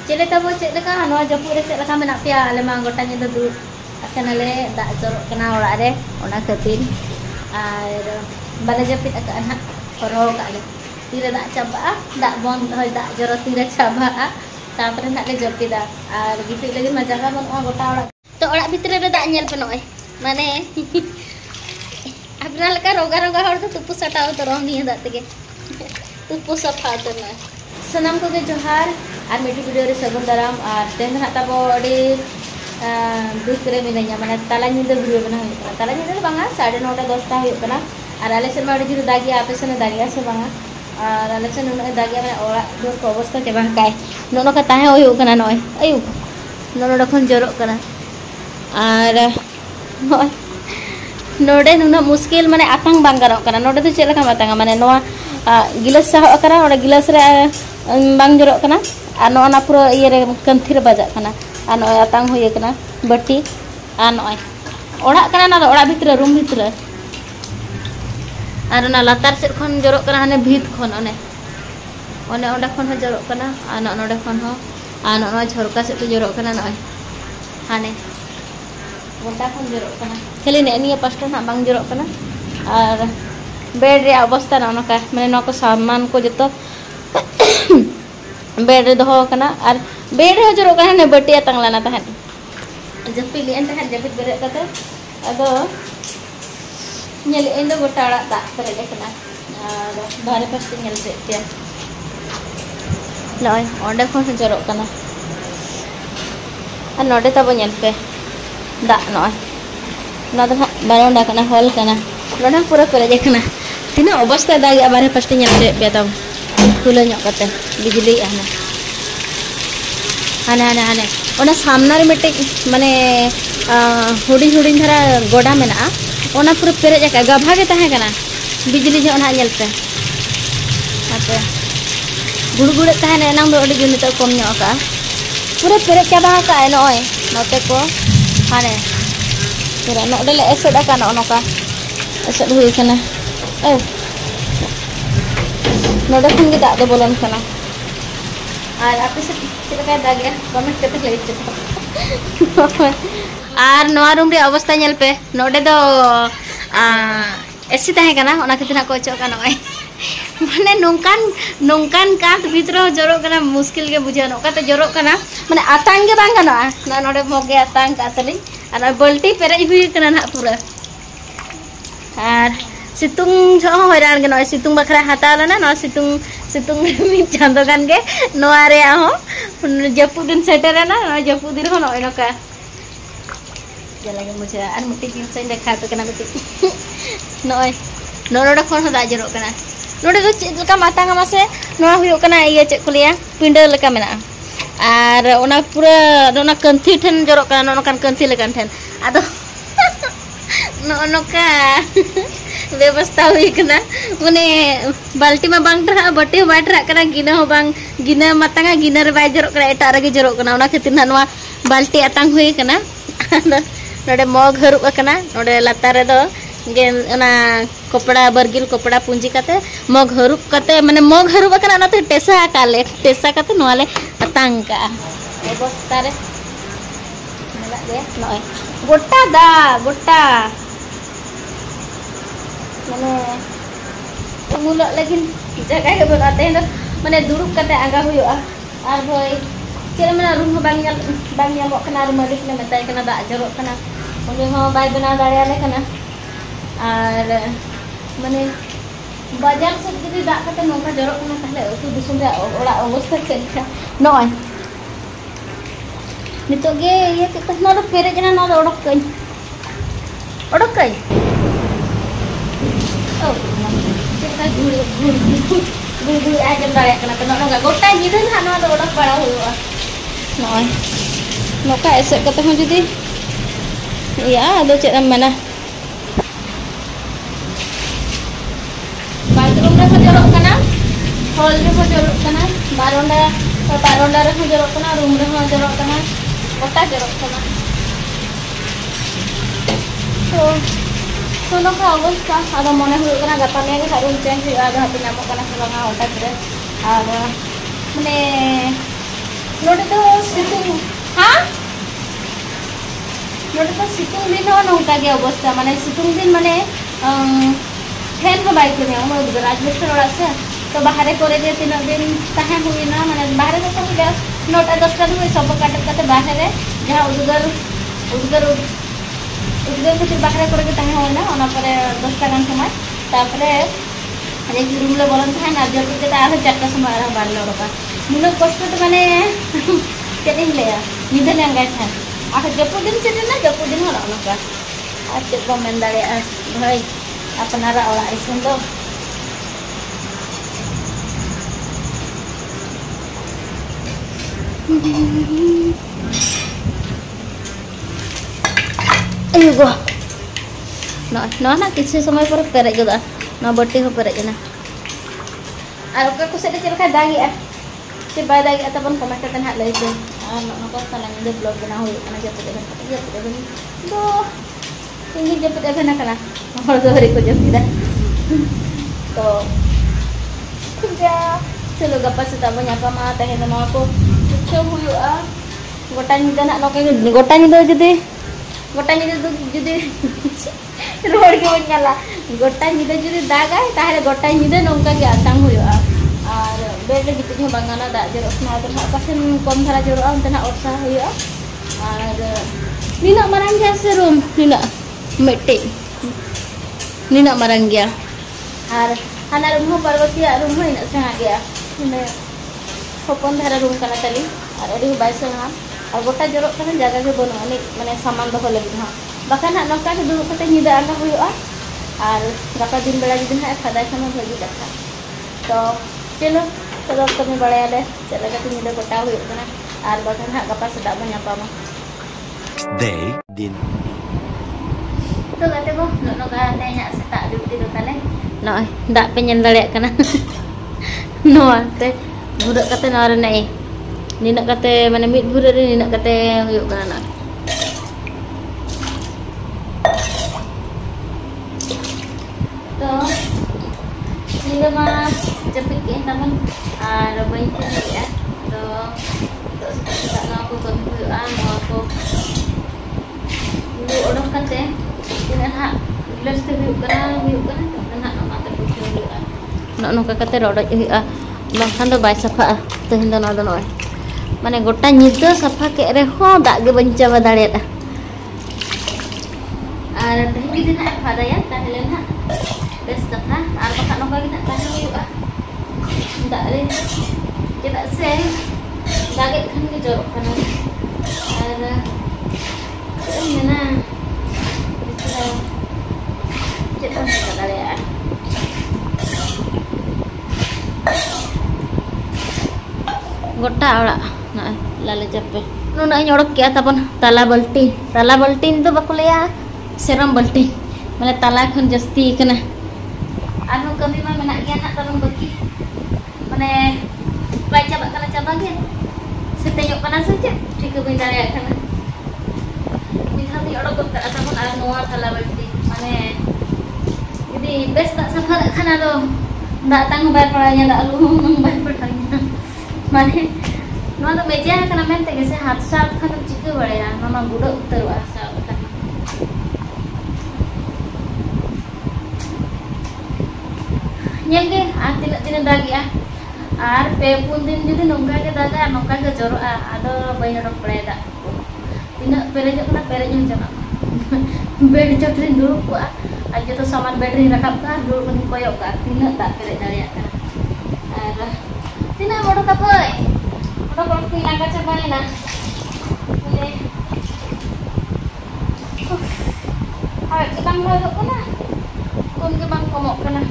Cile tabo cek leka no japu re cek leka menak pia ale mang gota nyeda du akan ale dak jorok kena orak de ona ketin ar bala japit ak anak koro ka ale tira dak caba dak bon hoy dak jorok tira caba tapre nak le japit da ar gitu lagi majaga mon gota orak to orak bitre re dak nyel penoi mane apna leka roga roga hor to tupu satao to roh niya dak tege tupu safa to na sanam ko ge johar আর মিটি video রে সগুন দারাম আর তেন হাতা body দুই করে মিনাইয়া মানে তালা নিদে video বনা হই তালা নিদে বাংলা 9:30 10টা হই কনা আর আলেসেন মাড়ি জুর দাগি আপেসনে দাঁড়িয়ে আছে বাংলা আর আলেসেন নুন দাগি মানে ওরা দূর অবস্থা তে বাং কাই ননো কা তাহে হই কনা নয় আয়ু ননো যখন জরক কনা আর নডে নুনা মুশকিল মানে আতang bang garok kana node tu chelaka matanga mane noa gilas sah akara ora gilas re bang jorok kana ano ana pura iye re kanthir bajak kana ano atang hoye kana bati ano orak kana na orak bhitre room bhitre ar na latar set khon jorok kana hane bhit khon one onde khon ho jorok kana ano node khon ho ano no jhorka set jorok kana noy hane gota khon jorok kana kheli ne niya pasta na bang jorok kana ar bed re obostha na onaka mane noko saman ko joto bed रे दोहो कना और bed हो जरो कना ने बटिया तंगलाना तहन जपि लियन तहन जपित बेरे कते अदो नेल एंदो गोटाड़ा दा करे देखना और बारे पास नेल सेटिया लय ओंडे खन जरो कना और नोडे तब नेल पे दा नय ना तो बारोंडा कना हॉल कना नोडे पूरा करे देखना तिना अवस्था दागी बारे पास नेल से बेतम खुले nyok kate bijli ana ana ana ana ona samna re mete mane huding huding dhara goda mena ona pura pere jaka gabha ge tahe kana bijli je ona nyel pe ape gurgure tahe na enang do odi juni to kom nyok ka pura pere chaba ka enoi note ko hane pura no de le esed ka no ka esed hui kana नोडे खन के दाग बोलन कना और आपे से चिलका दाग या कमेंट करते ले और नोआ रूम रे अवस्था नेल पे नोडे दो एसी ताहे कना ओना खतिना को चो कना माने नोंकान कांत भितरो जरो कना मुश्किल के बुझा नोका ते जरो कना माने आतांग के बांग कना ना नोडे मोगे आतांग कातली और बल्टी पेरेज हुई कना ना पूरा और सितुंग जो हैरान के नय सितुंग बखरा हाताला ना न सितुंग मी चांदो गान के नोआरे आहो जपु दिन सेटर ना जपु दिन हो नय नका जलागे मुझे आर मुटी दिन से देखा पे कना मुटी नय नोडा खन हो दाजरो कना नोडे दो चेद लका मातांगा मासे नोआ हुयो कना इया चेक कुलिया पिंडा लका मेना आर ओना पूरा ओना कंथी ठन जरो कना नो कान कंथी लकान ठन आदो नोका व्यवस्था हुई कना माने बाल्टी में बांग ट्रा बटे बाय ट्रा कना गिना हो बांग गिना मातांगा गिना रे बाय जरो कना एटा रे जरो कना ओना खातिर नवा बाल्टी आतांग हुई कना नोडे मग हरुब कना नोडे लाता रे दो गे ओना कपड़ा बरगिल कपड़ा पुंजी काते मग हरुब काते माने मग हरुब कना ना तो टेसा काले टेसा काते नवाले आतांग का व्यवस्था रे मेला दे नय गोटा दा गोटा माने मुल लेकिन जगह के बनाते हैं माने दुरुप कते आगा हुआ और भाई चले मना रूम बांग मो कना मालिक ने मेताय कना दा जरो कना उनी हो बाय बना दाड़े आले कना और माने बाजार से जदी दा कते नोका जरो कना ताहले उतु दिसुम रे ओड़ा अवस्था चेका नय नितो गे ये के तहना रो पेरे जना न ओडक कई गुड़ आजम दाड़े कना तो नोगा गोटा निदन हा नो दो ओडक पड़ा हुआ नय नोका ऐसे कते हो जदी या आदो चेदम मेना बाथरूम रे हो जरो कना हॉल रे हो जरो कना बारोंडा रे हो जरो कना रूम रे हो जरो कना गोटा जरो कना तो सोनो का अवस्था आदो मने हुई कना गपा में के रूम चेंज हुआ आदो हाथ नामो कना सोना हटात रे और माने नोटे तो सितुंग हाँ नोटे तो सितुंग दिन हो नौका के अवस्था माने सितुंग दिन माने फैन हो बाइक में हम राजमिस्टर ओड़ा से तो बाहर करे जे तीन दिन ताहे हुईना माने बाहर तो सब 9-10 दिन सब काट काटे बाहर जहाँ उद्गार उद्गार उद्गार खातिर बाहर करे ताहे होना ओना परे 10 टा गान समय तापरे एक रूम ले बोलन था ना जब के ता 4टा समय आ बार लोका मुनो कष्ट तो माने चेदिन ले निदे लंगा था आख जपु दिन से ना जपु दिन होला ओनका आ चेक को मेन दाड़े भाई अपनारा ओला इसन दो ayo go ना किसी समय पर पेरे गदा ना बट्टी हो पेरे ना और ओके को सेटे चलका दागी आ से बाय दागी तबन कमेंट करते ना लई दे आ नो को तला ने ब्लॉग बना हो ना जब तो इंगी जब दे ना कना और दो हरी को जब दिदा तो जा चलो गप्पा से तब nyapa मा तहे नो को कुछ हुआ गोटा निदा ना नो के गोटा निदा जदे गोटा निदा जदे रोड के बन्याला गोटा निदा जदे दागा ताहले गोटा निदा नोंका के आसांग हुआ और बेड गिते जो बांगाना दा जरो ना तो पासेन कम धारा जरो अंत ना ओरसा हुआ और नीना मारंग गया से रूम नीना मेटे नीना मारंग गया और हाना रूम पर्वतिया रूम है ना सेहा गया ने हपन धारा रूम कना तली और अडी बाइसा हां और गोटा जरो कना जगह के बनो माने सामान दो लगी हां बाखान नौका के दुड़ कते निदा आना हुआ और गापा दिन बेला दिन है खादा खाना भगी कथा तो चलो तो तुम्हें बड़े आले चला के निदा गोटा हुआ कना और बाखान हा गापा से दाबा nyapa they din तो गाते को नो का tanya setak duty do tale no dak penyen daleak kana no te budak kate na rena e nina kate mane mid budak ni nina kate huyuk kana na तो nina ma cepik ke taman ar bain ya तो setak na aku ko huyuk aku lu odok kate dengan hak gelas te huyuk kana dengan hak no mate huyuk no no kate rodoj huyuk bangkhan do bai safa tehin do no mane gota nyida safa ke reho dak ge banca badare ar tehin di na pada ya tahle na bes safa ar bakal no ka gina tahe huyuk dak re kita se dage khan ge jorok kana ar ini na kita badare ya गोटा ओड़ा ना लाले चप्पे नुना ओड़क क्या तबन ताला बल्टी तो बाको लिया सेरम बल्टी माने ताला खन जस्ती कना आनो कमी मा मेना गया ना तबन बकी माने बाय चाबा गे सेतेयो कना से चे ठीक बइन दारे कना मिधा ती ओड़क गोटा तबन आ नोआ ताला बल्टी माने यदि बेस ता सफा खाना दो दा तंग बाय पड़ाया दा आलू नंग बाय पड़ाया माने नोआ तो मेजिया कना मेनते के से हाथ साथ खन चिके बड़ेया मामा गुडो उतरवा सा कना नेगे आ तीन दागिया आर पे पुन दिन जुदी नोंगा के दागा नोंगा के जरोआ आदो बैन रक पड़ेदा तीन पेरेज कना पेरेज जमा बेड चटरी दुरुप को आ जतो सामान बेड री रकाब का दुरुप नि कोयो का तीन दा पेरेज दारिया का are tina bodoh kapoy bodoh kalau tina kaca banana boleh awet kita mau ke mana kon ke bang komok kana